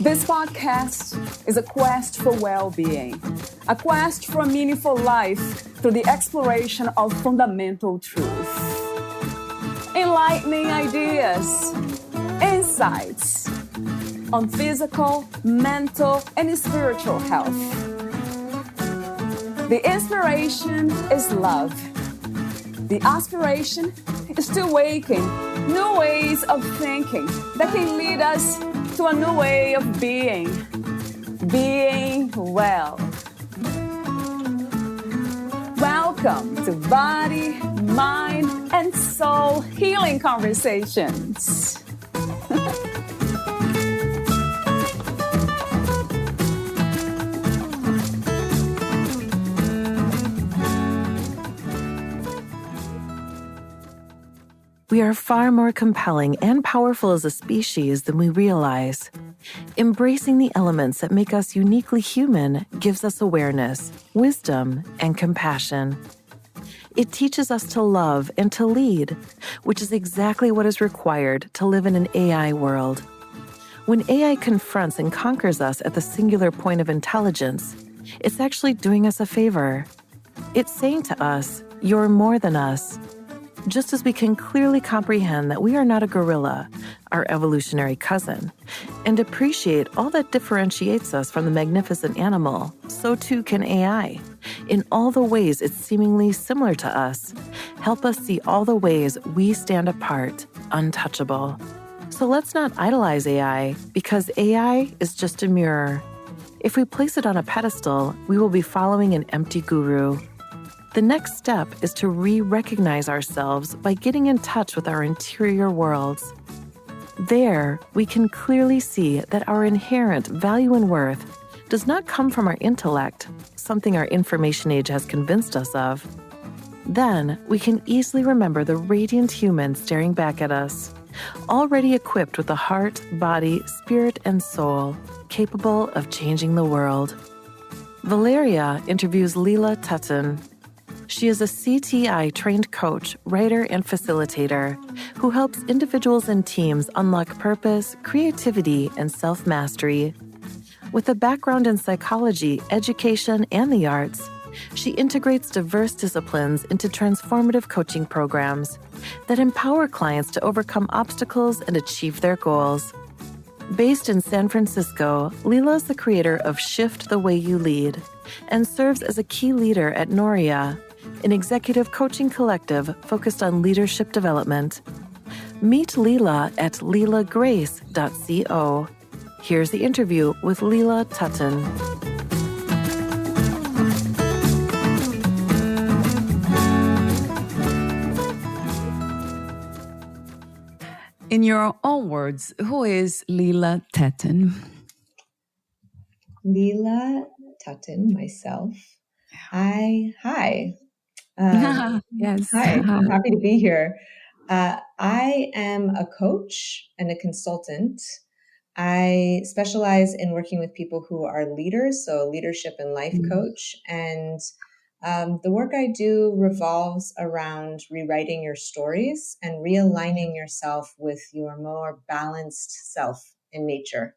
This podcast is a quest for well-being, a quest for a meaningful life through the exploration of fundamental truth. Enlightening ideas, insights on physical, mental, and spiritual health. The inspiration is love. The aspiration is to awaken new ways of thinking that can lead us to a new way of being well. Welcome to Body, Mind, and Soul Healing Conversations. We are far more compelling and powerful as a species than we realize. Embracing the elements that make us uniquely human gives us awareness, wisdom, and compassion. It teaches us to love and to lead, which is exactly what is required to live in an AI world. When AI confronts and conquers us at the singular point of intelligence, it's actually doing us a favor. It's saying to us, "You're more than us." Just as we can clearly comprehend that we are not a gorilla, our evolutionary cousin, and appreciate all that differentiates us from the magnificent animal, so too can AI. In all the ways it's seemingly similar to us, help us see all the ways we stand apart, untouchable. So let's not idolize AI, because AI is just a mirror. If we place it on a pedestal, we will be following an empty guru. The next step is to re-recognize ourselves by getting in touch with our interior worlds. There, we can clearly see that our inherent value and worth does not come from our intellect, something our information age has convinced us of. Then, we can easily remember the radiant human staring back at us, already equipped with a heart, body, spirit, and soul, capable of changing the world. Valeria interviews Leela Tutton. She is a CTI-trained coach, writer, and facilitator who helps individuals and teams unlock purpose, creativity, and self-mastery. With a background in psychology, education, and the arts, she integrates diverse disciplines into transformative coaching programs that empower clients to overcome obstacles and achieve their goals. Based in San Francisco, Leela is the creator of Shift the Way You Lead and serves as a key leader at Noria, an executive coaching collective focused on leadership development. Meet Leela at leelagrace.co. Here's the interview with Leela Tutton. In your own words, who is Leela Tutton? Leela Tutton, myself. Hi. Yes. Hi, I'm happy to be here. I am a coach and a consultant. I specialize in working with people who are leaders, so a leadership and life coach. And the work I do revolves around rewriting your stories and realigning yourself with your more balanced self in nature.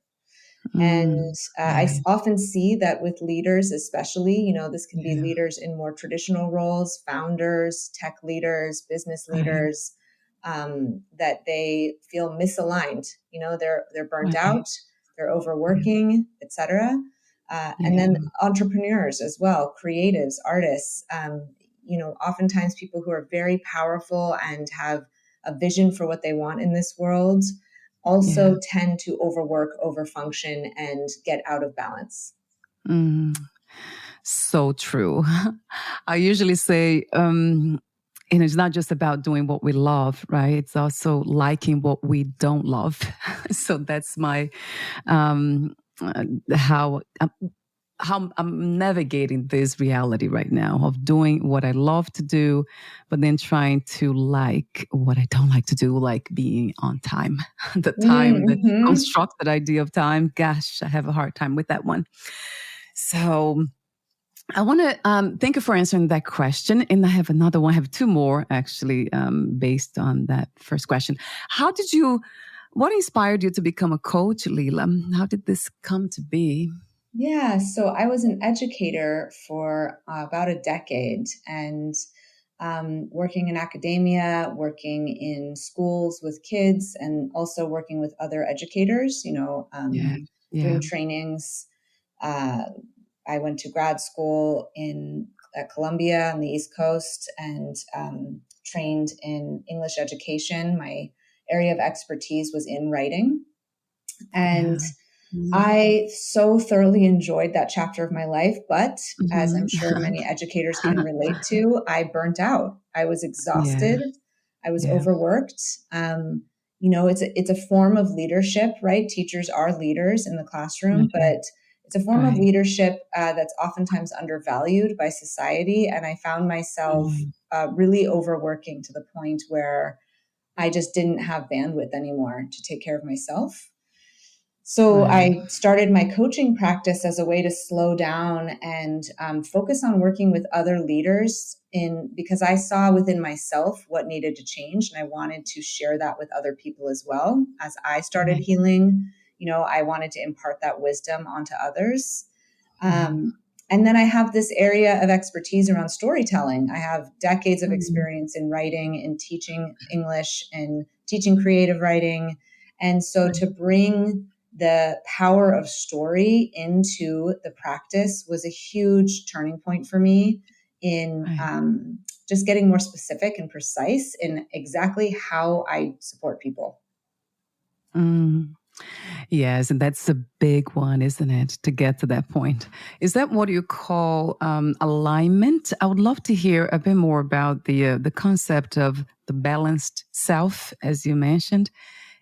And I often see that with leaders, especially, this can be leaders in more traditional roles, founders, tech leaders, business leaders, that they feel misaligned. They're burnt out, they're overworking, etc. And then entrepreneurs as well, creatives, artists, oftentimes people who are very powerful and have a vision for what they want in this world also tend to overwork, overfunction, and get out of balance. So true. I usually say, it's not just about doing what we love, right? It's also liking what we don't love. So that's my how I'm navigating this reality right now of doing what I love to do, but then trying to like what I don't like to do, like being on time. The constructed idea of time, gosh, I have a hard time with that one. So I want to thank you for answering that question. And I have another one. I have two more, actually, based on that first question. How did you What inspired you to become a coach, Leela? How did this come to be? Yeah, so I was an educator for about a decade, and working in academia, working in schools with kids, and also working with other educators, Yeah, doing yeah, trainings. Uh, I went to grad school at Columbia on the East Coast, and trained in English education. My area of expertise was in writing. And yeah. Mm-hmm. I so thoroughly enjoyed that chapter of my life, but as I'm sure Mm-hmm. many educators can relate to, I burnt out. I was Yeah, exhausted. I was yeah, overworked. It's a form of leadership, right? Teachers are leaders in the classroom, mhm, but it's a form of right. leadership that's oftentimes undervalued by society. And I found myself Mm, really overworking to the point where I just didn't have bandwidth anymore to take care of myself. So right. I started my coaching practice as a way to slow down and focus on working with other leaders because I saw within myself what needed to change, and I wanted to share that with other people as well. As I started Right. healing, I wanted to impart that wisdom onto others. Yeah. And then I have this area of expertise around storytelling. I have decades of Mm, experience in writing and teaching English and teaching creative writing. And so right. to bring the power of story into the practice was a huge turning point for me in Right. just getting more specific and precise in exactly how I support people. Mm. Yes, and that's a big one, isn't it? To get to that point, is that what you call alignment? I would love to hear a bit more about the concept of the balanced self, as you mentioned,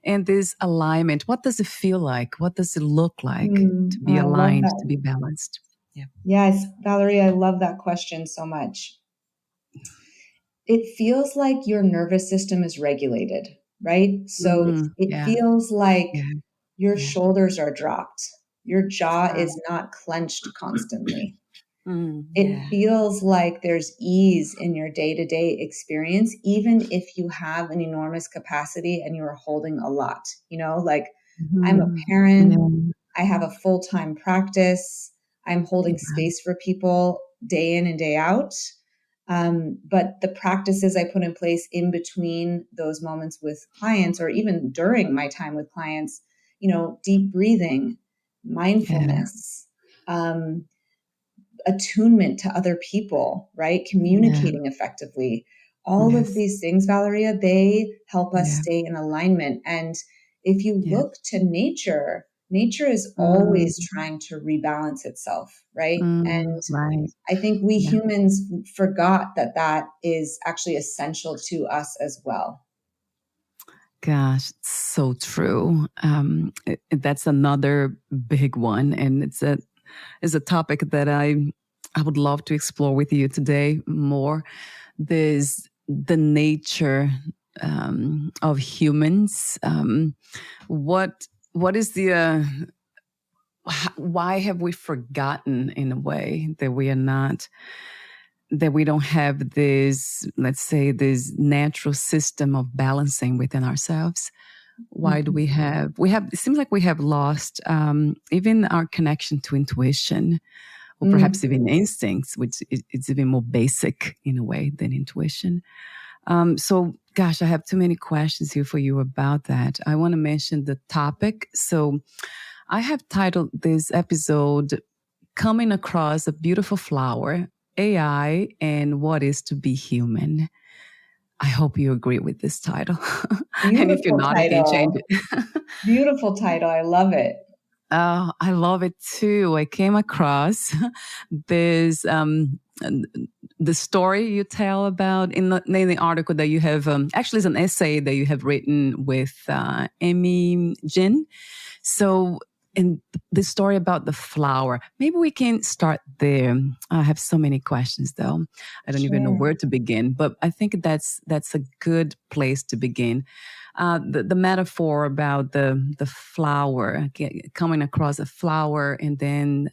and this alignment. What does it feel like? What does it look like to be I love aligned, to that. be balanced? Yeah. Yes, Valerie, I love that question so much. It feels like your nervous system is regulated, right? So it Yeah. feels like Yeah. your Yeah. shoulders are dropped. Your jaw Ah. is not clenched constantly. It Yeah. feels like there's ease in your day to day experience, even if you have an enormous capacity and you're holding a lot. Like I'm a Mhm. parent, Yeah. I have a full time practice, I'm holding Yeah. space for people day in and day out. But the practices I put in place in between those moments with clients, or even during my time with clients, deep breathing, Yeah. mindfulness, attunement to other people, right? Yeah. Communicating effectively. All of Yes. these things, Valeria, they help us Yeah. stay in alignment. And if you Yeah. look to nature is always Mm, trying to rebalance itself, right? And right. I think we Yeah. humans forgot that is actually essential to us as well. Gosh, so true. That's another big one, and it's a topic that I would love to explore with you today more. There's the nature of humans. What is why have we forgotten in a way that we are not that we don't have this, let's say, this natural system of balancing within ourselves? Why do Mhm. we have it seems like we have lost even our connection to intuition, or perhaps Mm. even instincts, which it's even more basic in a way than intuition. So gosh, I have too many questions here for you about that. I want to mention the topic. So I have titled this episode Coming Across a Beautiful Flower, AI and What Is to Be Human. I hope you agree with this title. And if you're Beautiful not, I can change title. it. Beautiful title. I love it. Oh, I love it too. I came across this the story you tell about in the article that you have. Actually, it's an essay that you have written with Amy Jin. So, in the story about the flower, maybe we can start there. I have so many questions, though. I don't even know Sure. where to begin, but I think that's a good place to begin. The metaphor about the flower, coming across a flower, and then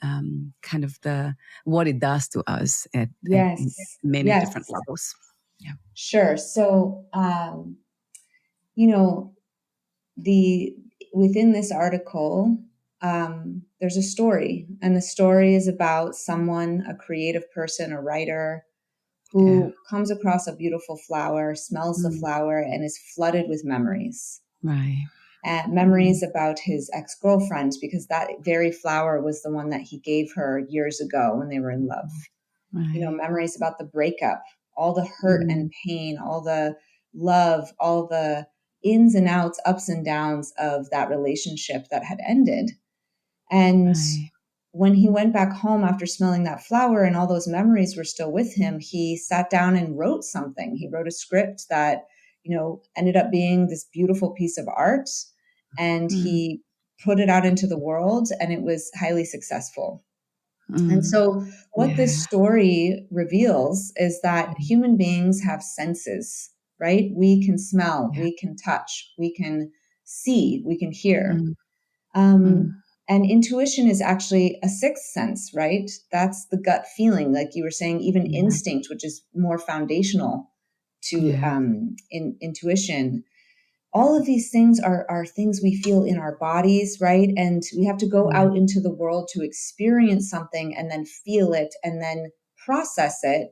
kind of the what it does to us at Yes. many different Yes. levels. Yeah. Sure. So, you know, the within this article, there's a story, and the story is about someone, a creative person, a writer, who comes across a beautiful flower, smells the flower, and is flooded with memories. Right. And memories about his ex-girlfriend, because that very flower was the one that he gave her years ago when they were in love. Right. You know, memories about the breakup, all the hurt and pain, all the love, all the ins and outs, ups and downs of that relationship that had ended. And when he went back home after smelling that flower and all those memories were still with him, he sat down and wrote something. He wrote a script that, you know, ended up being this beautiful piece of art. And he put it out into the world, and it was highly successful. And so what this story reveals is that human beings have senses, right? We can smell, we can touch, we can see, we can hear. And intuition is actually a sixth sense, right? That's the gut feeling, like you were saying, even instinct, which is more foundational to intuition. All of these things are things we feel in our bodies, right? And we have to go out into the world to experience something and then feel it and then process it.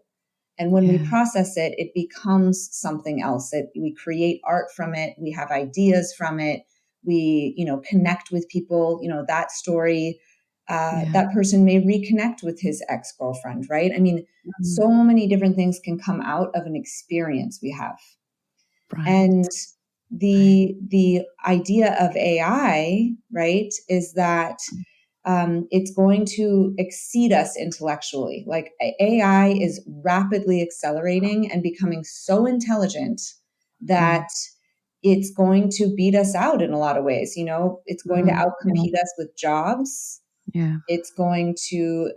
And when we process it, it becomes something else. We create art from it. We have ideas from it. We, you know, connect with people. You know, that story, that person may reconnect with his ex-girlfriend, right? I mean, so many different things can come out of an experience we have. Right. And the idea of AI, right, is that it's going to exceed us intellectually. Like AI is rapidly accelerating and becoming so intelligent that it's going to beat us out in a lot of ways. You know, it's going to outcompete us with jobs. Yeah. It's going to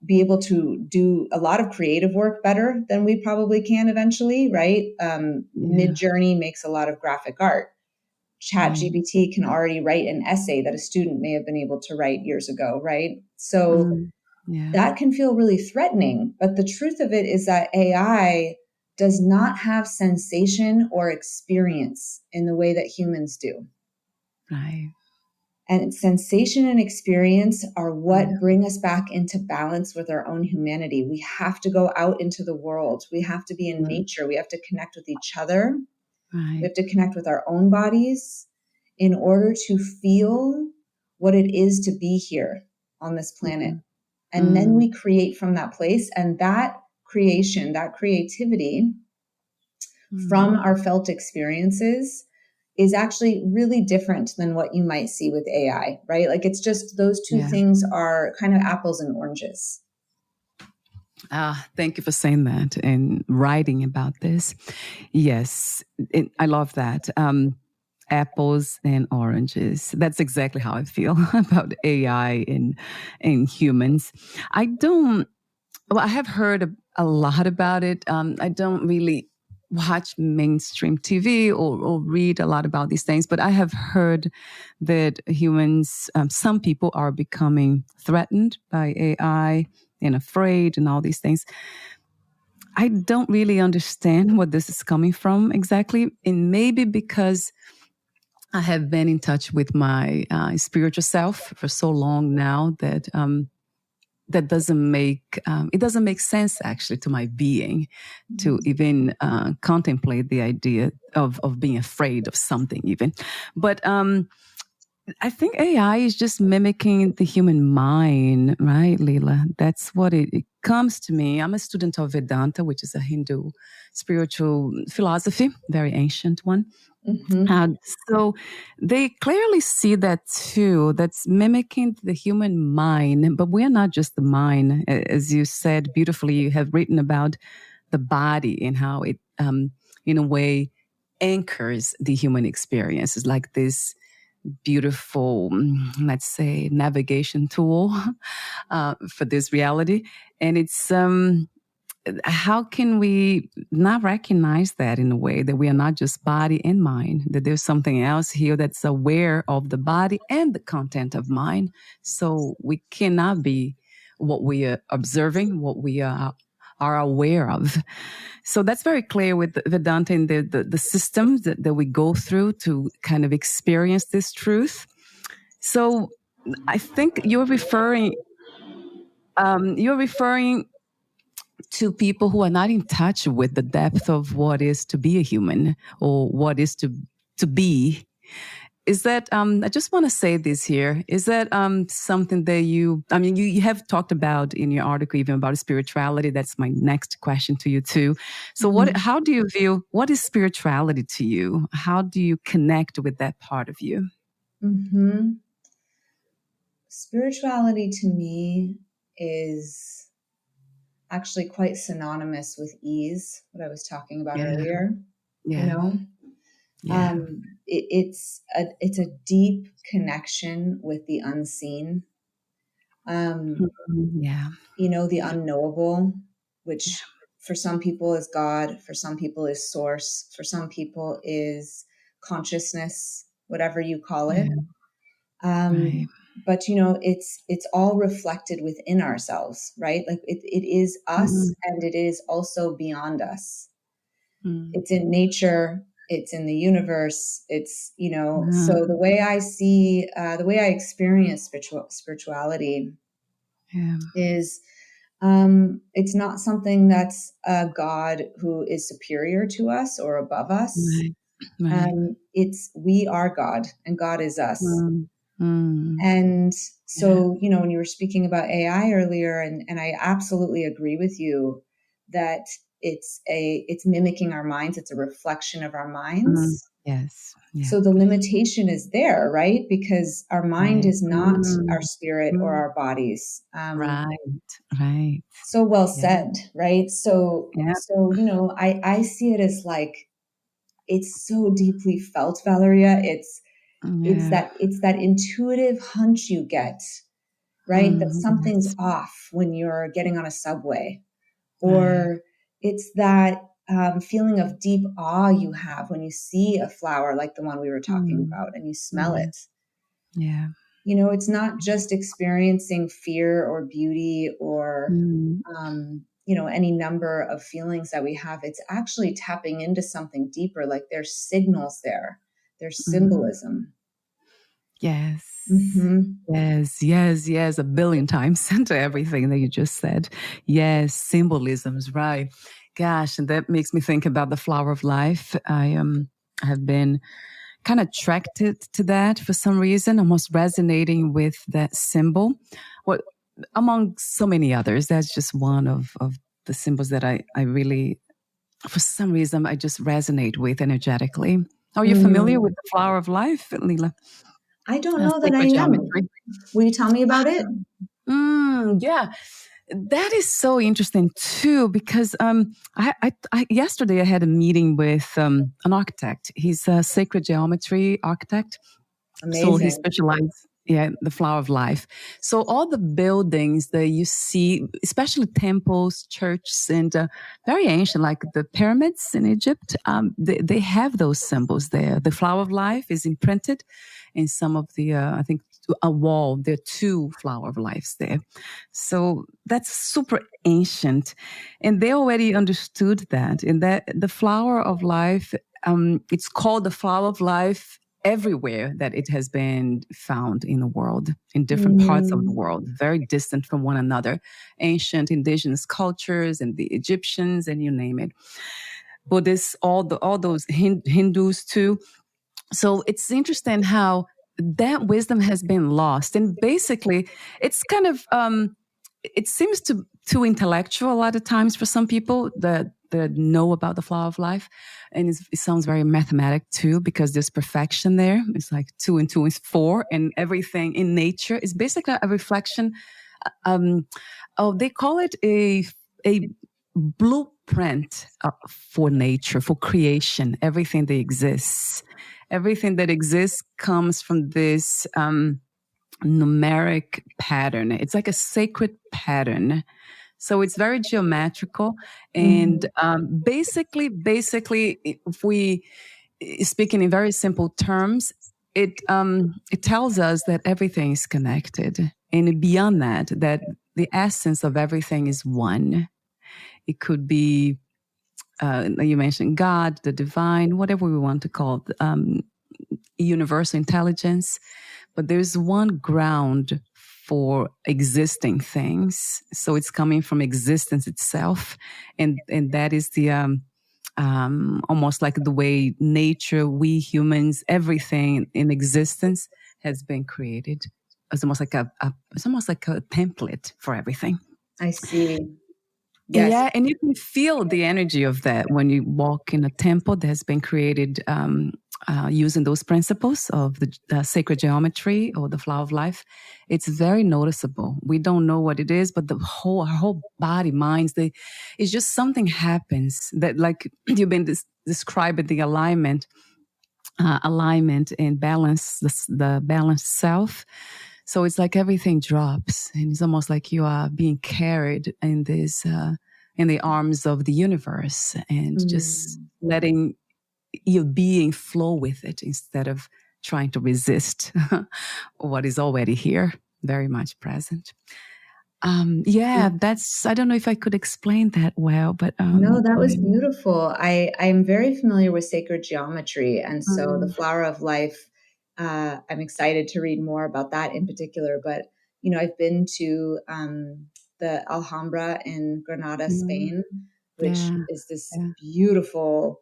be able to do a lot of creative work better than we probably can eventually, right? Mid-Journey makes a lot of graphic art. ChatGPT can already write an essay that a student may have been able to write years ago, right? So that can feel really threatening. But the truth of it is that AI does not have sensation or experience in the way that humans do. Right. And sensation and experience are what bring us back into balance with our own humanity. We have to go out into the world. We have to be in nature. We have to connect with each other. Right. We have to connect with our own bodies in order to feel what it is to be here on this planet. And then we create from that place. And that creation, that creativity from our felt experiences is actually really different than what you might see with AI, right? Like it's just those two things are kind of apples and oranges. Thank you for saying that and writing about this. Yes, I love that. Apples and oranges. That's exactly how I feel about AI and humans. I have heard a lot about it. I don't really watch mainstream TV or read a lot about these things, but I have heard that humans, some people are becoming threatened by AI and afraid and all these things. I don't really understand what this is coming from exactly. And maybe because I have been in touch with my spiritual self for so long now that that doesn't make it doesn't make sense actually to my being to even contemplate the idea of being afraid of something even. But I think AI is just mimicking the human mind, right, Leela? That's what it comes to me. I'm a student of Vedanta, which is a Hindu spiritual philosophy, very ancient one. So they clearly see that too. That's mimicking the human mind, but we're not just the mind. As you said beautifully, you have written about the body and how it, in a way, anchors the human experience. It's like this beautiful, let's say, navigation tool for this reality. And it's how can we not recognize that in a way that we are not just body and mind, that there's something else here that's aware of the body and the content of mind. So we cannot be what we are observing, what we are aware of. So that's very clear with Vedanta and the systems that we go through to kind of experience this truth. So I think you're referring to people who are not in touch with the depth of what is to be a human or what is to be. Is that, I just want to say this here, is that something that you have talked about in your article even about spirituality? That's my next question to you too. So how do you view, what is spirituality to you? How do you connect with that part of you? Mm-hmm. Spirituality to me is actually quite synonymous with ease, what I was talking about earlier. Yeah. Yeah. It's a deep connection with the unseen. The unknowable, which for some people is God, for some people is source, for some people is consciousness, whatever you call it. But it's all reflected within ourselves, right? Like it is us, and it is also beyond us. It's in nature, it's in the universe, it's so the way I experience spirituality is it's not something that's a God who is superior to us or above us. It's we are God and God is us. And so, when you were speaking about AI earlier, and I absolutely agree with you that it's mimicking our minds. It's a reflection of our minds. Yes. So the limitation is there, right? Because our mind is not our spirit or our bodies. Right. So well said, right? So, I see it as like, it's so deeply felt, Valeria. It's that intuitive hunch you get, right? That something's off when you're getting on a subway, or it's that feeling of deep awe you have when you see a flower like the one we were talking about and you smell it. Yeah. It's not just experiencing fear or beauty or, any number of feelings that we have. It's actually tapping into something deeper. Like there's signals there. There's symbolism. Yes. Yes. 1 billion times to everything that you just said. Yes. Symbolisms. Right. Gosh. And that makes me think about the flower of life. I have been kind of attracted to that for some reason, almost resonating with that symbol. What among so many others, that's just one of the symbols that I really, for some reason, I just resonate with energetically. Are you familiar with the flower of life, Leela? I don't know that I am. Will you tell me about it? Yeah. That is so interesting too, because yesterday I had a meeting with an architect. He's a sacred geometry architect. Amazing. So he specializes, the flower of life. So all the buildings that you see, especially temples, churches, and very ancient, like the pyramids in Egypt, they have those symbols there. The flower of life is imprinted in some of the, I think, a wall. There are 2 flower of lives there. So that's super ancient. And they already understood that. And that the flower of life, it's called the flower of life everywhere that it has been found in the world, in different parts of the world, very distant from one another. Ancient indigenous cultures and the Egyptians and you name it. Buddhists, all those Hindus too. So it's interesting how that wisdom has been lost. And basically, it's kind of, it seems too intellectual a lot of times for some people that know about the flower of life. And it sounds very mathematic too, because there's perfection there. It's like 2 and 2 is 4, and everything in nature is basically a reflection. They call it a blueprint for nature, for creation, everything that exists. Everything that exists comes from this numeric pattern. It's like a sacred pattern. So it's very geometrical. And basically, if we speaking in very simple terms, it tells us that everything is connected. And beyond that the essence of everything is one. It could be you mentioned God, the divine, whatever we want to call it, universal intelligence. But there's one ground for existing things. So it's coming from existence itself. And that is the almost like the way nature, we humans, everything in existence has been created. It's almost like it's almost like a template for everything. I see. Yes. Yeah, and you can feel the energy of that when you walk in a temple that has been created using those principles of the sacred geometry or the flower of life. It's very noticeable. We don't know what it is, but our whole body, minds, it's just something happens that, like you've been describing the alignment and balance, the balanced self. So it's like everything drops, and it's almost like you are being carried in this, in the arms of the universe, and just letting your being flow with it instead of trying to resist what is already here, very much present. That's, I don't know if I could explain that well, but no, that was beautiful. I'm very familiar with sacred geometry, and so the flower of life. I'm excited to read more about that in particular. But I've been to the Alhambra in Granada, Spain, which is this beautiful,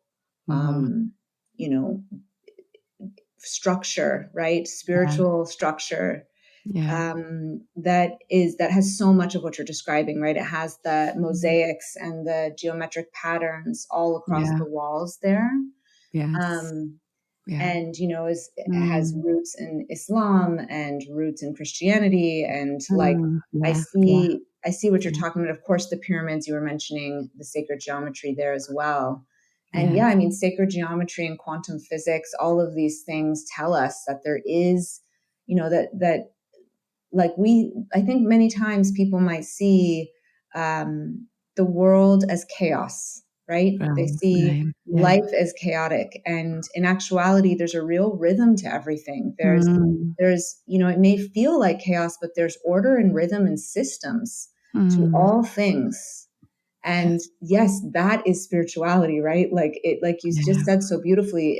structure, right? Spiritual structure. That has so much of what you're describing, right? It has the mosaics and the geometric patterns all across the walls there. And it has roots in Islam and roots in Christianity, and I see what you're talking about. Of course, the pyramids, you were mentioning the sacred geometry there as well. And I mean, sacred geometry and quantum physics, all of these things tell us that there is, that I think many times people might see the world as chaos, right? They see life as chaotic. And in actuality, there's a real rhythm to everything. There's, it may feel like chaos, but there's order and rhythm and systems to all things. And yes, that is spirituality, right? Like you just said so beautifully,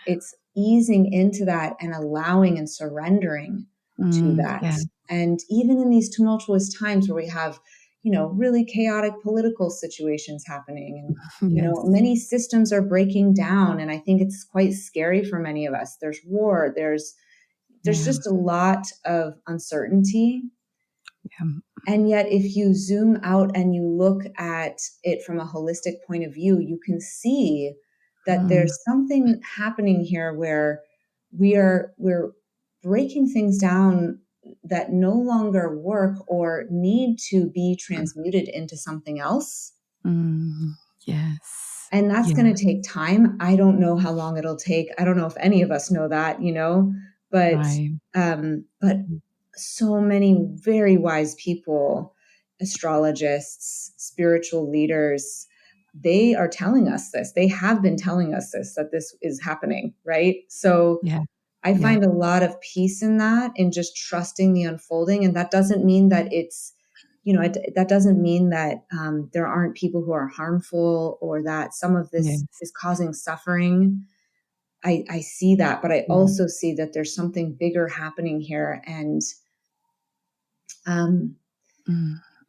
it's easing into that and allowing and surrendering to that. And even in these tumultuous times where we have, really chaotic political situations happening, and, many systems are breaking down. And I think it's quite scary for many of us. There's war, there's just a lot of uncertainty. And yet, if you zoom out and you look at it from a holistic point of view, you can see that there's something happening here where we're breaking things down that no longer work or need to be transmuted into something else. Yes. And that's going to take time. I don't know how long it'll take. I don't know if any of us know that, but so many very wise people, astrologists, spiritual leaders, they are telling us this. They have been telling us this, that this is happening, right? So I find a lot of peace in that, in just trusting the unfolding. And that doesn't mean that it's, that doesn't mean that there aren't people who are harmful, or that some of this is causing suffering. I see that, but I also see that there's something bigger happening here. And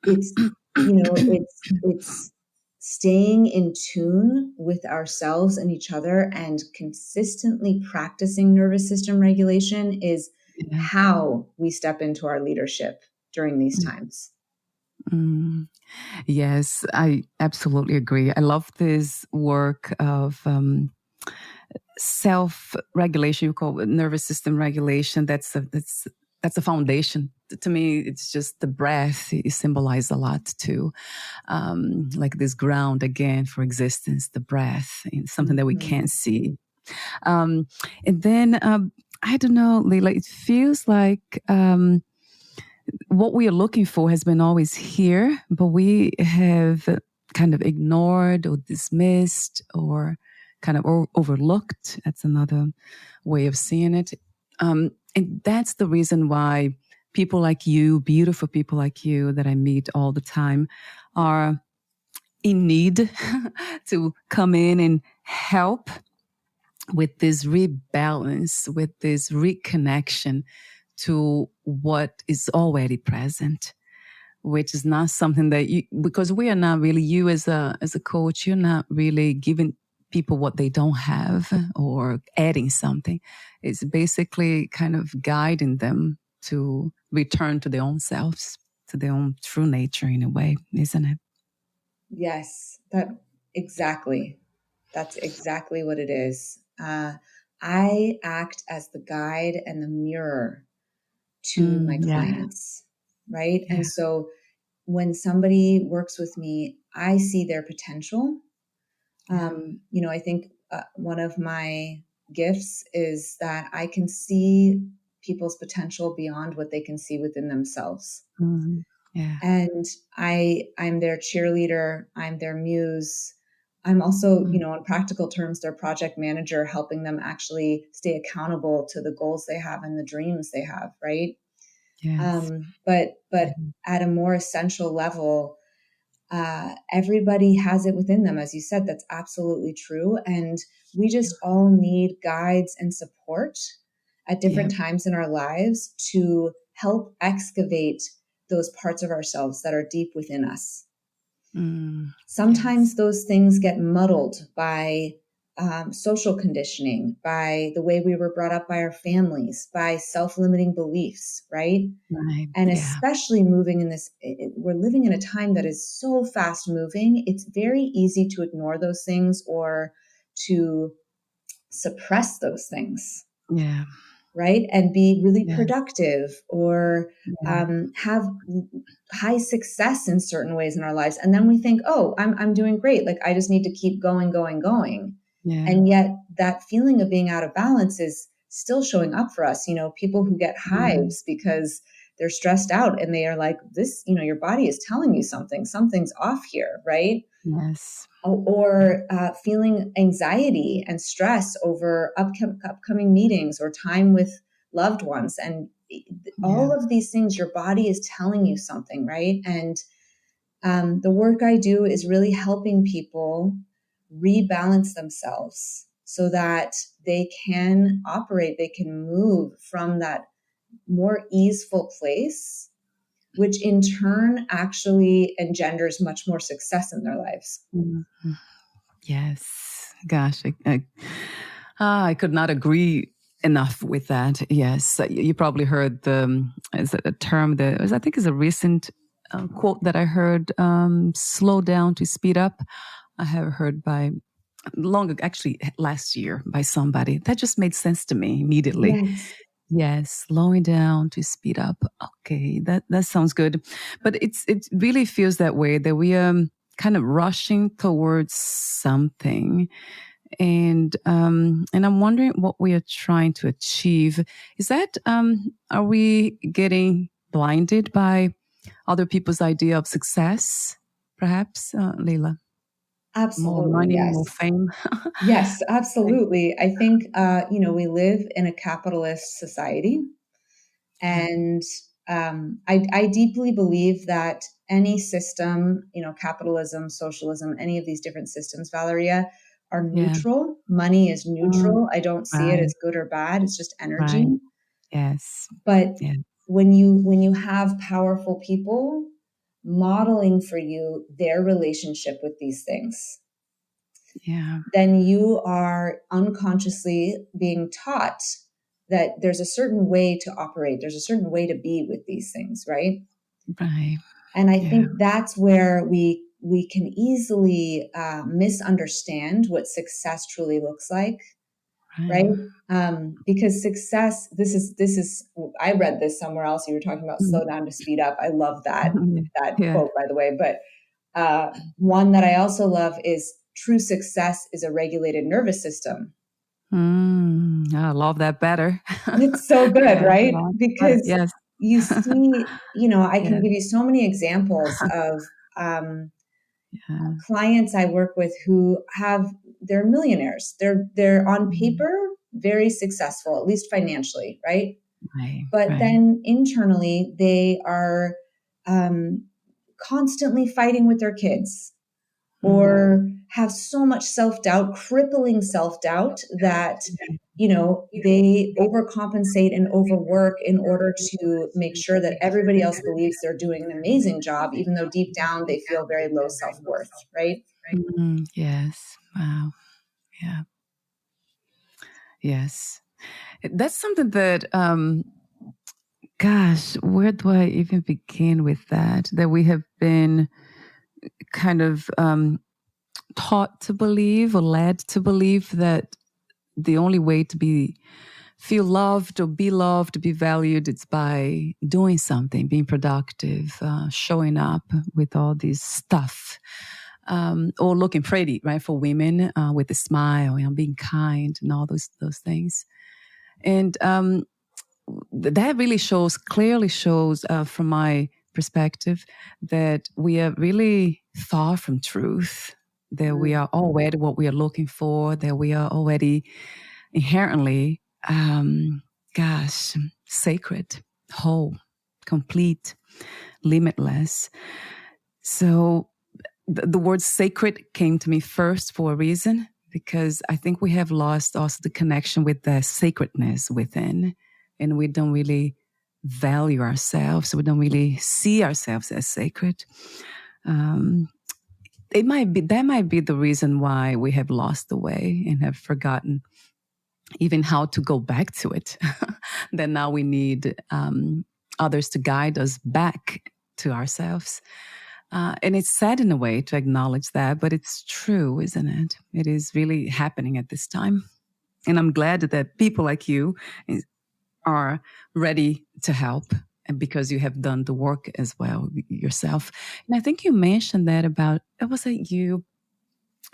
it's, it's staying in tune with ourselves and each other, and consistently practicing nervous system regulation is how we step into our leadership during these times. Yes, I absolutely agree. I love this work of self-regulation. You call it nervous system regulation. That's a foundation. To me, it's just the breath. It symbolizes a lot too. Like this ground again for existence, the breath, something that we can't see. And then, I don't know, Leila, it feels like what we are looking for has been always here, but we have kind of ignored or dismissed or kind of overlooked. That's another way of seeing it. And that's the reason why people like you, beautiful people like you that I meet all the time, are in need to come in and help with this rebalance, with this reconnection to what is already present, which is not something that you, because we are not really, you as a coach, you're not really giving people what they don't have or adding something. It's basically kind of guiding them to return to their own selves, to their own true nature in a way, isn't it? Yes, exactly. That's exactly what it is. I act as the guide and the mirror to my Yeah. clients, right? Yeah. And so when somebody works with me, I see their potential. Yeah. I think one of my gifts is that I can see people's potential beyond what they can see within themselves. Yeah. And I'm their cheerleader, I'm their muse. I'm also, in practical terms, their project manager, helping them actually stay accountable to the goals they have and the dreams they have, right? Yes. But Yeah. at a more essential level, everybody has it within them, as you said. That's absolutely true, and we just all need guides and support at Yeah. different times in our lives to help excavate those parts of ourselves that are deep within us. Sometimes Yes. those things get muddled by social conditioning, by the way we were brought up by our families, by self-limiting beliefs, right? Right. And Yeah. especially moving in this, we're living in a time that is so fast moving. It's very easy to ignore those things or to suppress those things, Yeah. right? And be really Yeah. productive or Yeah. have high success in certain ways in our lives. And then we think, oh, I'm doing great. Like I just need to keep going, going, going. Yeah. And yet that feeling of being out of balance is still showing up for us. People who get hives because they're stressed out and they are like, this, your body is telling you something's off here, right? Yes. Or feeling anxiety and stress over upcoming meetings or time with loved ones. And Yeah. all of these things, your body is telling you something, right? And the work I do is really helping people rebalance themselves so that they can operate, they can move from that more easeful place, which in turn actually engenders much more success in their lives. Mhm. Yes. Gosh, I could not agree enough with that. Yes, you probably heard is it a term that I think is a recent quote that I heard. Slow down to speed up. I have heard by actually last year by somebody that just made sense to me immediately. Yes. Yes, slowing down to speed up. Okay, that sounds good, but it really feels that way that we are kind of rushing towards something, and I'm wondering what we are trying to achieve. Is that are we getting blinded by other people's idea of success? Perhaps, Leila, more Absolutely. money, more Yes. fame. Yes, absolutely. I think, we live in a capitalist society. Yeah, And I deeply believe that any system, capitalism, socialism, any of these different systems, Valeria, are yeah. neutral. Money is Mm, neutral. I don't see it right, as good or bad. It's just energy. right. Yes. But Yeah. when you have powerful people modeling for you their relationship with these things, Yeah. then you are unconsciously being taught that there's a certain way to operate, there's a certain way to be with these things, right? Right. And I Yeah. think that's where we can easily misunderstand what success truly looks like, right? Right. Because success, this is I read this somewhere else. You were talking about slow down to speed up. I love that Yeah. quote, by the way. But one that I also love is true success is a regulated nervous system. I love that better. It's so good, Yeah. right? Love better. Because Yes. you see, I Yeah. can give you so many examples of Yeah. clients I work with who they're millionaires. They're on Mm. paper very successful, at least financially, right? Right. But Right. then internally, they are constantly fighting with their kids. or have so much self-doubt, crippling self-doubt that, they overcompensate and overwork in order to make sure that everybody else believes they're doing an amazing job, even though deep down they feel very low self-worth, right? Yes. Wow. Yeah. Yes. That's something that, gosh, where do I even begin with that? That we have been kind of taught to believe or led to believe that the only way to feel loved or be valued, it's by doing something, being productive, showing up with all this stuff, or looking pretty, right? For women, with a smile, being kind and all those things. And that really clearly shows from my perspective that we are really far from truth, that we are already what we are looking for, that we are already inherently, sacred, whole, complete, limitless. So the word sacred came to me first for a reason, because I think we have lost also the connection with the sacredness within, and we don't really value ourselves. We don't really see ourselves as sacred. That might be the reason why we have lost the way and have forgotten even how to go back to it. That now we need others to guide us back to ourselves. And it's sad in a way to acknowledge that, but it's true, isn't it? It is really happening at this time. And I'm glad that people like you are ready to help, and because you have done the work as well yourself. And I think you mentioned that was it you?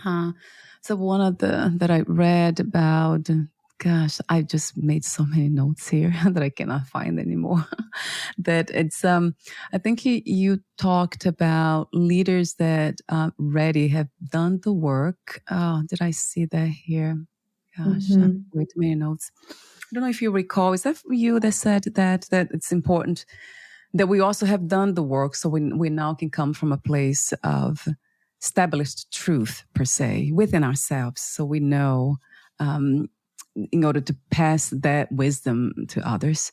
So one of that I read about, gosh, I just made so many notes here that I cannot find anymore. That it's, I think you talked about leaders that already have done the work. Oh, did I see that here? Gosh, way too many notes. I don't know if you recall, is that you that said that it's important that we also have done the work, so we now can come from a place of established truth, per se, within ourselves, so we know in order to pass that wisdom to others.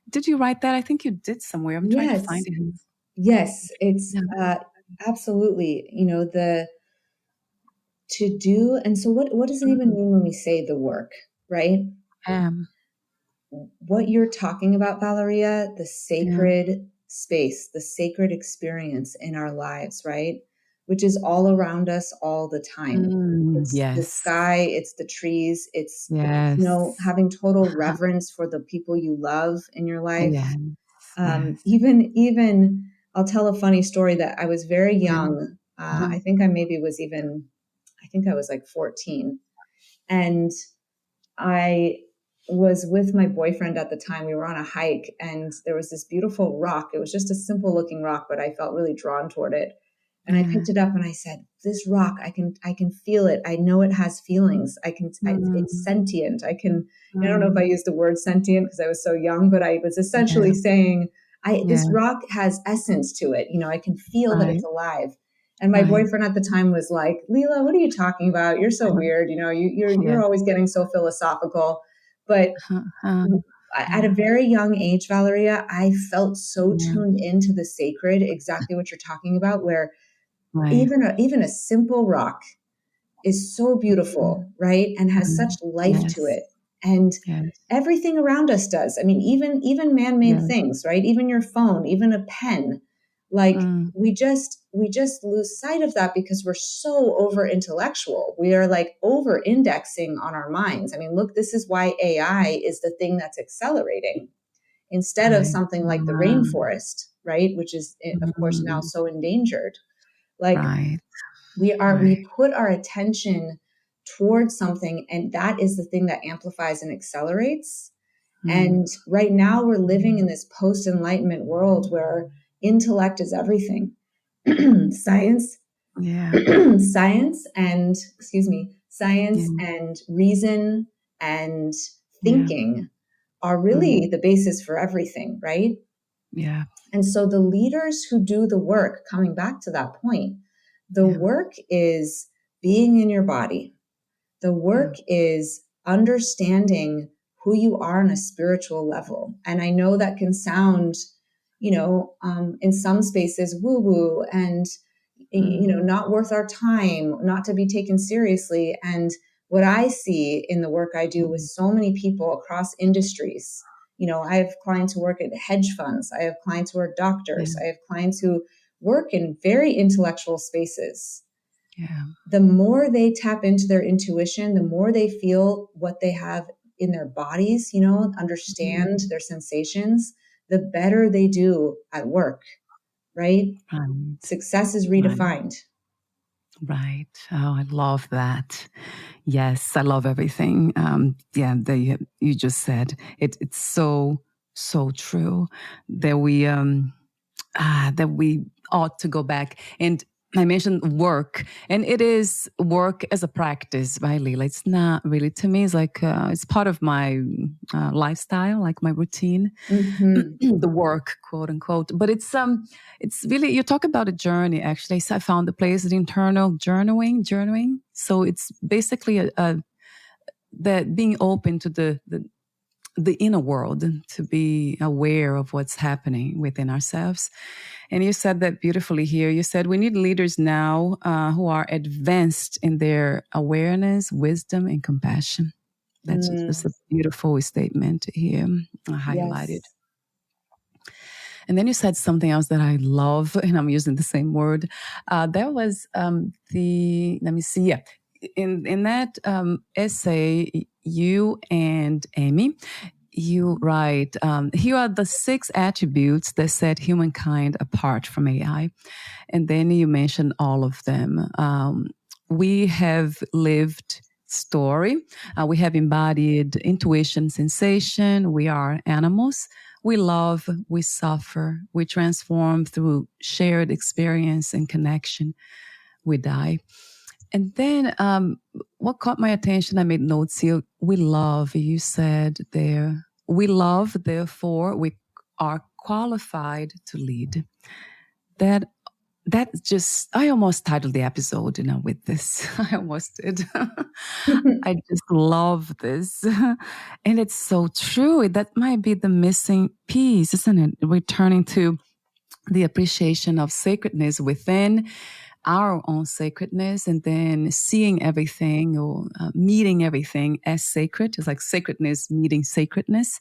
Did you write that? I think you did somewhere. I'm trying to find it. Yes, it's absolutely, to do. And so what does it even mean when we say the work, right? What you're talking about, Valeria, the sacred space, the sacred experience in our lives, right? Which is all around us all the time. It's the sky, it's the trees, it's, having total reverence for the people you love in your life. Even I'll tell a funny story that I was very young. I think I was like 14. And I was with my boyfriend at the time. We were on a hike, and there was this beautiful rock. It was just a simple looking rock, but I felt really drawn toward it. And I picked it up and I said, this rock, I can feel it. I know it has feelings. It's sentient. I don't know if I used the word sentient because I was so young, but I was essentially saying, this rock has essence to it. I can feel that it's alive. And my boyfriend at the time was like, Leela, what are you talking about? You're so weird. You're always getting so philosophical. But at a very young age, Valeria, I felt so tuned into the sacred, exactly what you're talking about, where even a simple rock is so beautiful, right? And has such life to it. And everything around us does. I mean, even man-made things, right? Even your phone, even a pen. Like we just lose sight of that because we're so over intellectual. We are like over indexing on our minds. I mean, look, this is why AI is the thing that's accelerating instead of something like the rainforest, right? Which is of course now so endangered. Like we put our attention towards something, and that is the thing that amplifies and accelerates. And right now we're living in this post-enlightenment world where intellect is everything. Science and reason and thinking are really the basis for everything, right? And so the leaders who do the work, coming back to that point, The work is being in your body. The work is understanding who you are on a spiritual level. And I know that can sound, in some spaces woo-woo and, not worth our time, not to be taken seriously. And what I see in the work I do with so many people across industries, I have clients who work at hedge funds. I have clients who are doctors. I have clients who work in very intellectual spaces. Yeah. The more they tap into their intuition, the more they feel what they have in their bodies, understand their sensations, the better they do at work, right? Success is redefined. Right. Oh, I love that. Yes, I love everything. You just said it's so true that we ought to go back. And I mentioned work, and it is work as a practice, right, Leila? It's not really, to me, it's like it's part of my lifestyle, like my routine, the work, quote unquote. But it's really, you talk about a journey. Actually, so I found the place, the internal journeying. So it's basically that being open to the inner world, to be aware of what's happening within ourselves. And you said that beautifully here. You said we need leaders now who are advanced in their awareness, wisdom, and compassion. That's a beautiful statement here, highlighted. Yes. And then you said something else that I love, and I'm using the same word. That was let me see, yeah. In that essay, you and Amy, you write, here are the 6 attributes that set humankind apart from AI. And then you mentioned all of them. We have lived story. We have embodied intuition, sensation. We are animals. We love, we suffer, we transform through shared experience and connection. We die. And then what caught my attention, I made notes here. We love, you said there. We love, therefore, we are qualified to lead. That just, I almost titled the episode, with this. I almost did. I just love this. And it's so true. That might be the missing piece, isn't it? Returning to the appreciation of sacredness within our own sacredness, and then seeing everything or meeting everything as sacred. It's like sacredness meeting sacredness,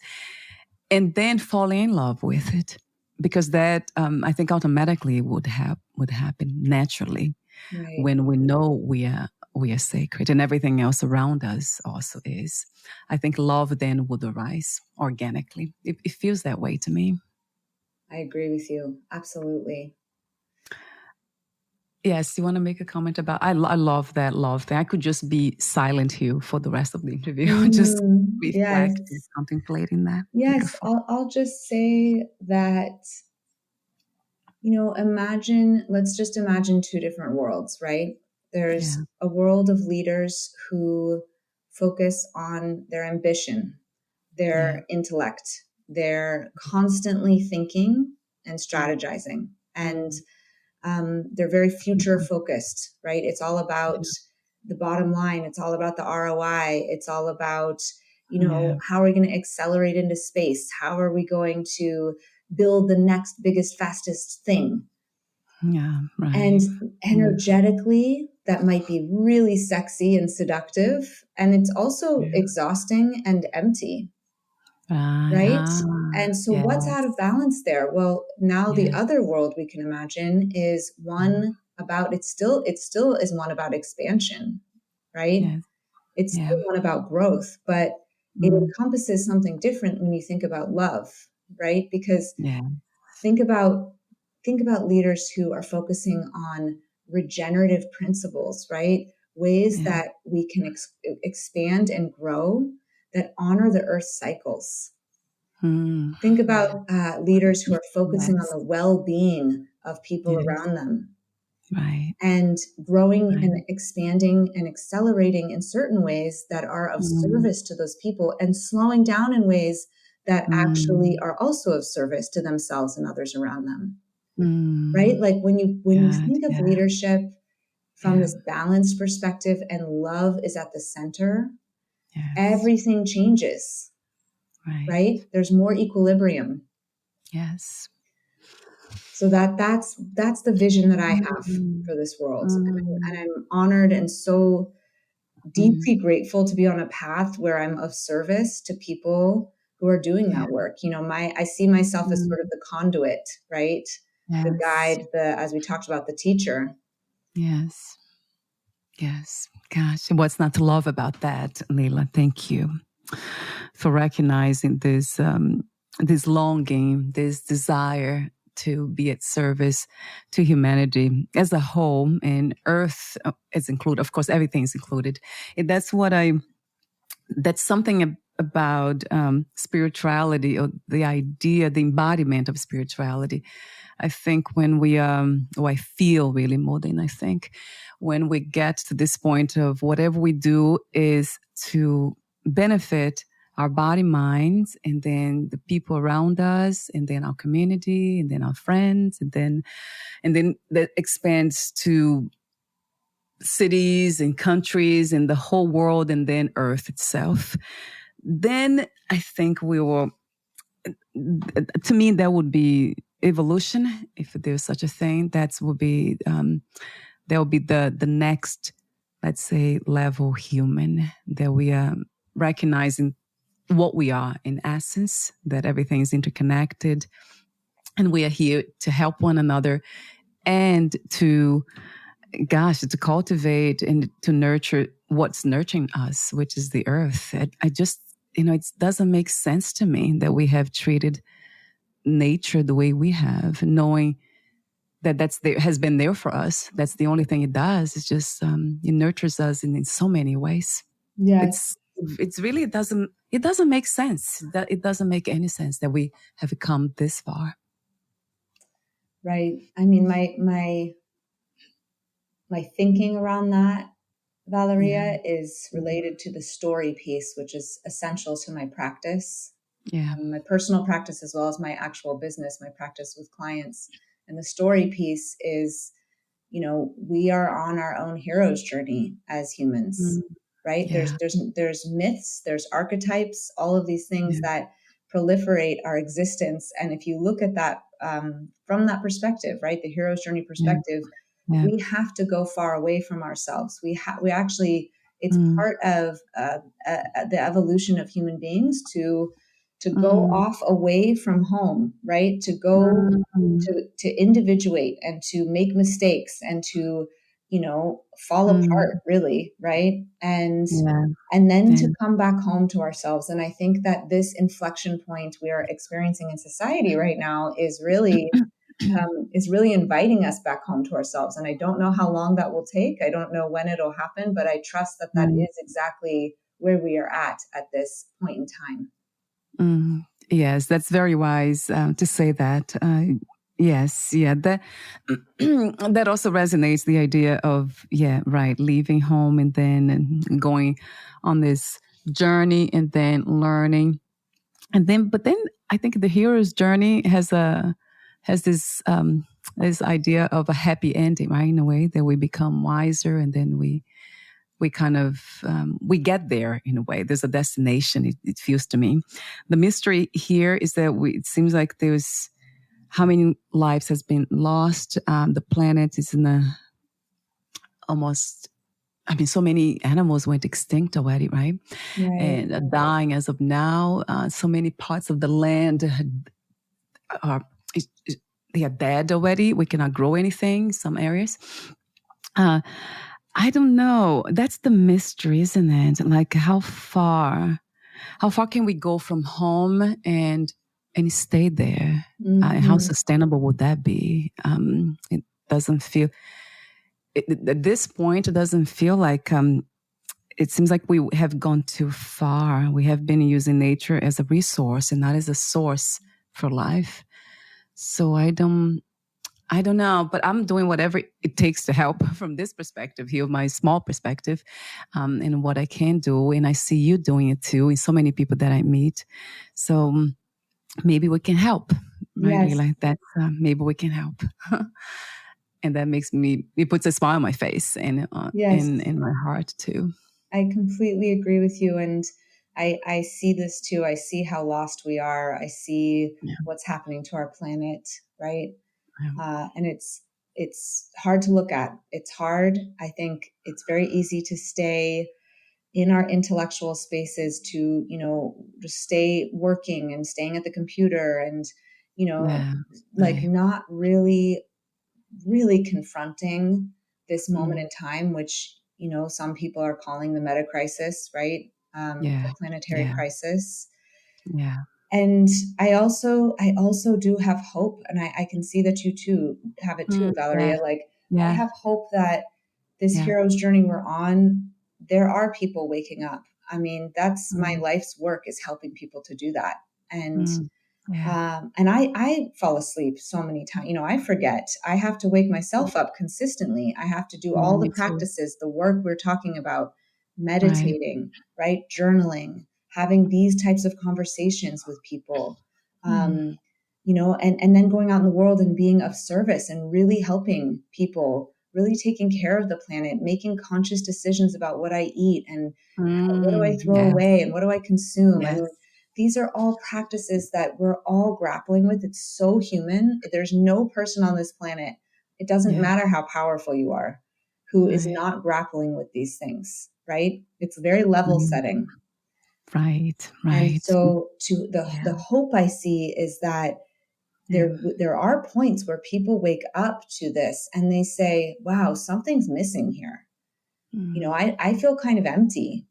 and then falling in love with it, because that I think automatically would happen naturally, right, when we know we are sacred, and everything else around us also is. I think love then would arise organically. It feels that way to me. I agree with you. Absolutely. Yes, you want to make a comment about, I love that love thing. I could just be silent here for the rest of the interview, just reflect and contemplating that. Yes, I'll just say that, let's just imagine 2 different worlds, right? There's a world of leaders who focus on their ambition, their intellect. They're constantly thinking and strategizing, and they're very future focused, right? It's all about the bottom line. It's all about the ROI. It's all about, how are we going to accelerate into space? How are we going to build the next biggest, fastest thing? Yeah, right. And energetically, that might be really sexy and seductive. And it's also exhausting and empty. Right? And so what's out of balance there? Well, now the other world we can imagine is one about, it still is one about expansion, right? Yes. It's still one about growth, but it encompasses something different when you think about love, right? Because think about leaders who are focusing on regenerative principles, right? Ways that we can expand and grow that honor the earth's cycles. Think about leaders who are focusing on the well-being of people around them. Right. And growing and expanding and accelerating in certain ways that are of service to those people, and slowing down in ways that actually are also of service to themselves and others around them. Right? Like when you think of leadership, from this balanced perspective and love is at the center, Yes. everything changes, right? There's more equilibrium. Yes. So that's the vision that I have for this world. And I'm honored and so deeply grateful to be on a path where I'm of service to people who are doing that work. You know, I see myself as sort of the conduit, right? The guide, as we talked about, the teacher. Yes. Yes. Gosh, what's not to love about that, Leila? Thank you for recognizing this longing, this desire to be at service to humanity as a whole, and Earth is included. Of course, everything is included. And that's something about spirituality, or the idea, the embodiment of spirituality. I think when I feel really more than I think, when we get to this point of whatever we do is to benefit our body, minds, and then the people around us, and then our community, and then our friends, and then that expands to cities and countries and the whole world, and then Earth itself. Then I think we will, to me, that would be evolution, if there's such a thing. That will be the next, let's say, level human, that we are recognizing what we are in essence, that everything is interconnected, and we are here to help one another and to cultivate and to nurture what's nurturing us, which is the earth. I just, it doesn't make sense to me that we have treated nature the way we have, knowing that has been there for us. That's the only thing it does. It's just it nurtures us in so many ways. Yes. It's really, it doesn't make sense. That it doesn't make any sense that we have come this far. Right. I mean, my thinking around that, Valeria, is related to the story piece, which is essential to my practice. My personal practice, as well as my actual business, my practice with clients. And the story piece is, we are on our own hero's journey as humans, right? Yeah. There's myths, there's archetypes, all of these things that proliferate our existence. And if you look at that from that perspective, right, the hero's journey perspective, we have to go far away from ourselves. We actually, it's part of the evolution of human beings to go off away from home, right? To go to individuate and to make mistakes and to, fall apart, really, right? And then to come back home to ourselves. And I think that this inflection point we are experiencing in society right now is really inviting us back home to ourselves. And I don't know how long that will take. I don't know when it'll happen, but I trust that is exactly where we are at this point in time. Yes, that's very wise to say that. Yes, that that also resonates, the idea of, leaving home and then going on this journey and then learning. But then I think the hero's journey has this idea of a happy ending, right? In a way that we become wiser, and then we kind of, we get there in a way. There's a destination, it feels to me. The mystery here is that it seems like there's, how many lives has been lost? The planet is so many animals went extinct already, right? And are dying as of now. So many parts of the land they are dead already. We cannot grow anything, some areas. I don't know. That's the mystery, isn't it? Like, how far can we go from home and stay there? How sustainable would that be? It doesn't feel, at this point, it doesn't feel like, it seems like we have gone too far. We have been using nature as a resource and not as a source for life. So I don't know, but I'm doing whatever it takes to help from this perspective here, my small perspective, and what I can do. And I see you doing it too, and so many people that I meet. So maybe we can help, right? Yes. Like that. Maybe we can help. And that it puts a smile on my face and Yes. in my heart too. I completely agree with you. And I see this too. I see how lost we are. I see Yeah. what's happening to our planet, right? Yeah. And it's hard to look at. It's hard. I think it's very easy to stay in our intellectual spaces, to, just stay working and staying at the computer and, Yeah. like Right. not really confronting this moment in time, which, some people are calling the meta crisis, right? Yeah. The planetary Yeah. crisis. Yeah. And I also do have hope, and I can see that you too have it too, Yeah. Valeria. Like, I Yeah. have hope that this Yeah. hero's journey we're on, there are people waking up. I mean, that's my Mm, life's work, is helping people to do that. And mm, yeah. and I fall asleep so many times. I forget. I have to wake myself up consistently. I have to do all the Me too. practices, the work we're talking about, Right. meditating, right? Journaling, having these types of conversations with people, Mm, um, and then going out in the world and being of service and really helping people, really taking care of the planet, making conscious decisions about what I eat and what do I throw yes. away and what do I consume. I Yes. mean, these are all practices that we're all grappling with. It's so human. There's no person on this planet, it doesn't Yeah. matter how powerful you are, who is Right. not grappling with these things, right? It's very level Mm, setting. right. And Right. so to Yeah. the hope I see is that Yeah. there are points where people wake up to this and they say, wow, something's missing here. Mm, I feel kind of empty.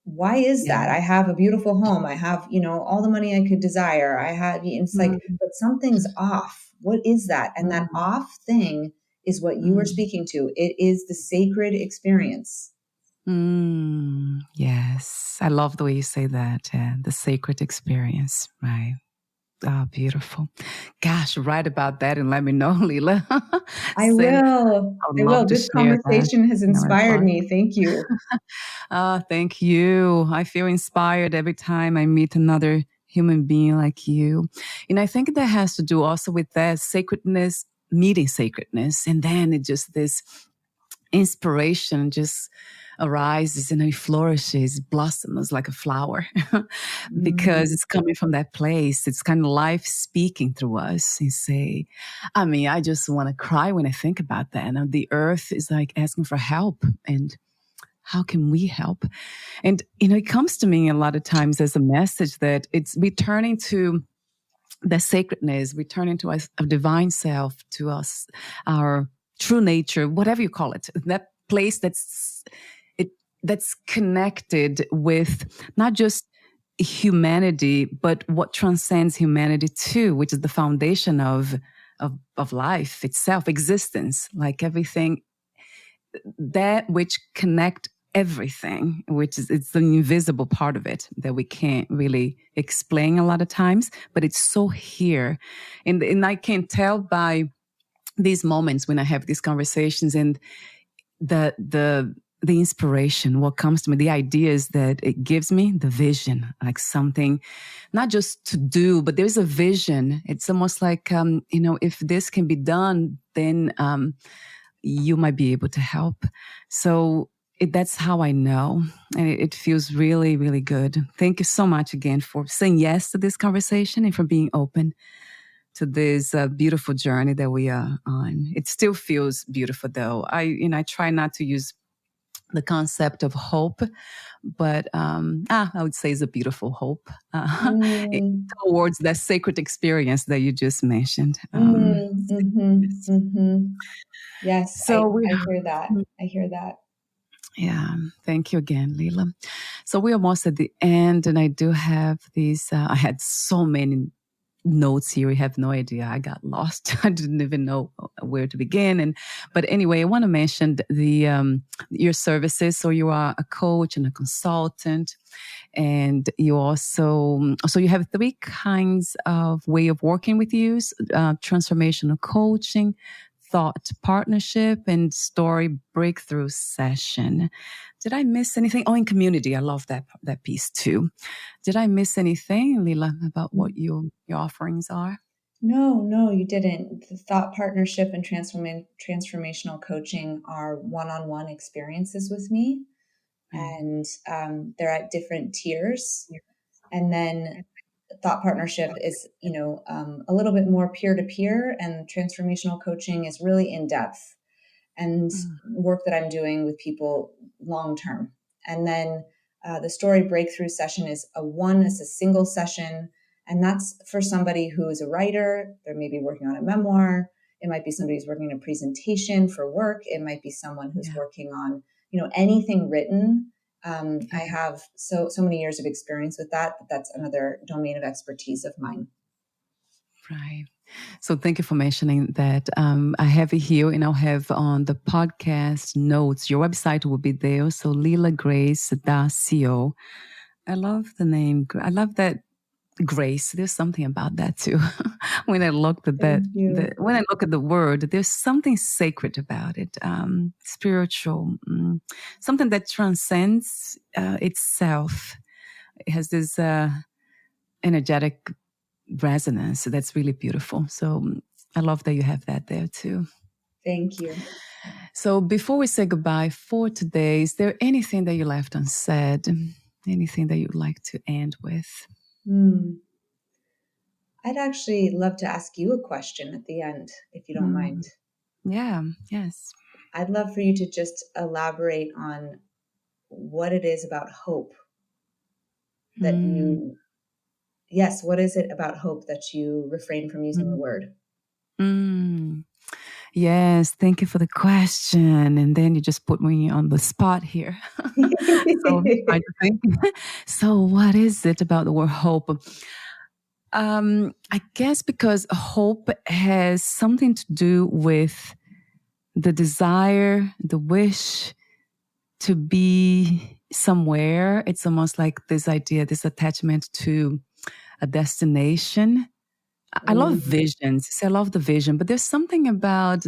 Why is yeah. that? I have a beautiful home. I have, all the money I could desire. I have, it's like, Mm, but something's off. What is that? And that mm, off thing is what you were mm, speaking to. It is the sacred experience. yes. I love the way you say that. The sacred experience. Right. Oh, beautiful. Gosh, write about that and let me know, Leela. I Send. will. I would I love will. to This share that conversation has in our inspired podcast. me. Thank you. Thank you. I feel inspired every time I meet another human being like you. And I think that has to do also with that sacredness, meeting sacredness. And then it just, this inspiration just arises and it flourishes, blossoms like a flower because Mm, it's coming from that place. It's kind of life speaking through us and say, I mean, I just want to cry when I think about that. And the earth is like asking for help. And how can we help? And, it comes to me a lot of times as a message that it's returning to the sacredness, returning to us, our divine self, to us, our true nature, whatever you call it, that place that's connected with not just humanity, but what transcends humanity too, which is the foundation of life itself, existence, like everything that which connect everything, which is it's the invisible part of it that we can't really explain a lot of times, but it's so here. And I can tell by these moments when I have these conversations and the inspiration, what comes to me, the ideas that it gives me, the vision, like something, not just to do, but there's a vision. It's almost like, if this can be done, then you might be able to help. So that's how I know. And it feels really, really good. Thank you so much again for saying yes to this conversation and for being open to this beautiful journey that we are on. It still feels beautiful though. I try not to use the concept of hope, but I would say it's a beautiful hope mm, towards that sacred experience that you just mentioned. Yes. Yes, So I hear that. I hear that. yeah, thank you again, Leela. So we're almost at the end, and I do have these. I had so many notes here. You have no idea. I got lost. I didn't even know where to begin. But anyway, I want to mention the your services. So you are a coach and a consultant, and you also so you have three kinds of way of working with you: transformational coaching, thought partnership, and story breakthrough session. Did I miss anything? Oh, in community, I love that piece too. Did I miss anything, Leela, about what your offerings are? No, you didn't. The thought partnership and transformational coaching are one-on-one experiences with me, Right. and they're at different tiers. And then thought partnership is, a little bit more peer-to-peer, and transformational coaching is really in depth and Mm. work that I'm doing with people long term. And then the story breakthrough session is a single session, and that's for somebody who is a writer. They're maybe working on a memoir. It might be somebody who's working on a presentation for work. It might be someone who's Yeah. working on, anything written. I Yeah. have so many years of experience with that. That's another domain of expertise of mine. Right. So thank you for mentioning that. I have it here, and I'll have on the podcast notes. Your website will be there. So lilagrace.co. I love the name. I love that grace. There's something about that too. When I looked at that, Thank you. when I look at the word, there's something sacred about it, spiritual, something that transcends itself. It has this energetic resonance that's really beautiful. So I love that you have that there too. Thank you. So before we say goodbye for today, is there anything that you left unsaid? Anything that you'd like to end with? I'd actually love to ask you a question at the end, if you don't mind. Yeah, yes. I'd love for you to just elaborate on what it is about hope that what is it about hope that you refrain from using the word? Mm. Yes, thank you for the question. And then you just put me on the spot here. So I'm trying to think. So what is it about the word hope? I guess because hope has something to do with the desire, the wish to be somewhere. It's almost like this idea, this attachment to a destination. I love visions. So I love the vision, but there's something about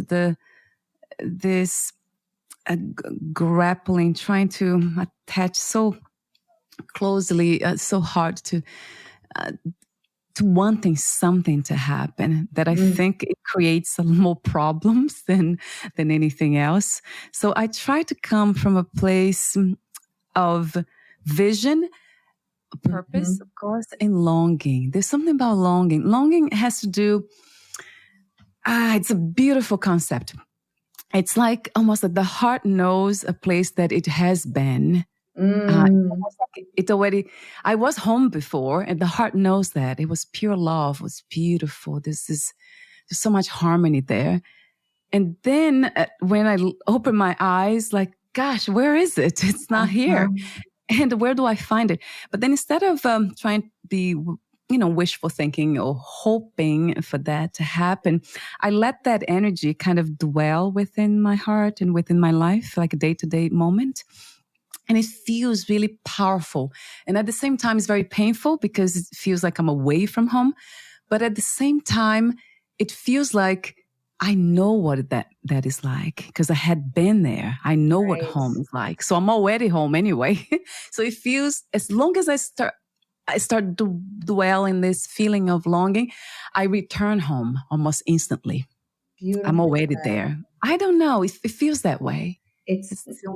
this grappling, trying to attach so closely, so hard to wanting something to happen that I think it creates more problems than anything else. So I try to come from a place of vision, purpose, of course, and longing. There's something about longing. Longing has to do, it's a beautiful concept. It's like almost like the heart knows a place that it has been. It's almost like it already, I was home before, and the heart knows that. It was pure love, it was beautiful. There's so much harmony there. And then when I open my eyes, like, gosh, where is it? It's not here. And where do I find it? But then instead of trying to be, wishful thinking or hoping for that to happen, I let that energy kind of dwell within my heart and within my life, like a day-to-day moment. And it feels really powerful. And at the same time, it's very painful because it feels like I'm away from home. But at the same time, it feels like I know what that is like because I had been there. I know what home is like. So I'm already home anyway. So it feels, as long as I start to dwell in this feeling of longing, I return home almost instantly. Beautiful. I'm already there. I don't know. It feels that way.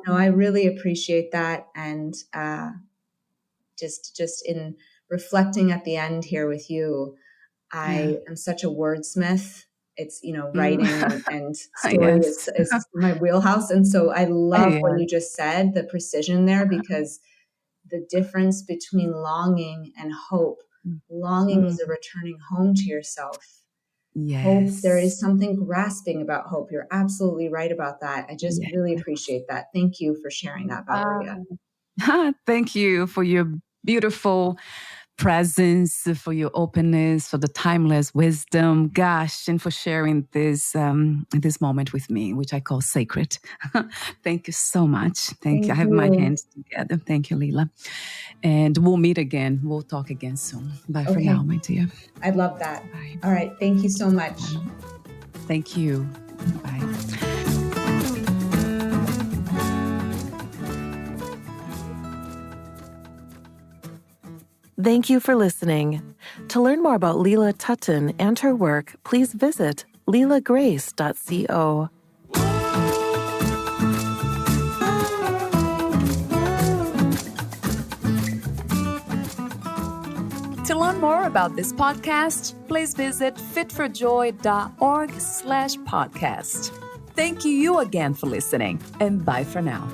I really appreciate that. And just in reflecting at the end here with you, I am such a wordsmith. It's, writing and story is my wheelhouse. And so I love what you just said, the precision there, because the difference between longing and hope, longing is a returning home to yourself. Yes. Hope, there is something grasping about hope. You're absolutely right about that. I just really appreciate that. Thank you for sharing that, Valeria. Thank you for your beautiful presence, for your openness, for the timeless wisdom, gosh, and for sharing this moment with me, which I call sacred. Thank you so much. Thank you. I have my hands together. Thank you, Lila. And we'll meet again. We'll talk again soon. Bye for now, my dear. I'd love that. Bye. All right. Thank you so much. Thank you. Bye. Thank you for listening. To learn more about Leela Tutton and her work, please visit leelagrace.co. To learn more about this podcast, please visit fitforjoy.org/podcast. Thank you again for listening, and bye for now.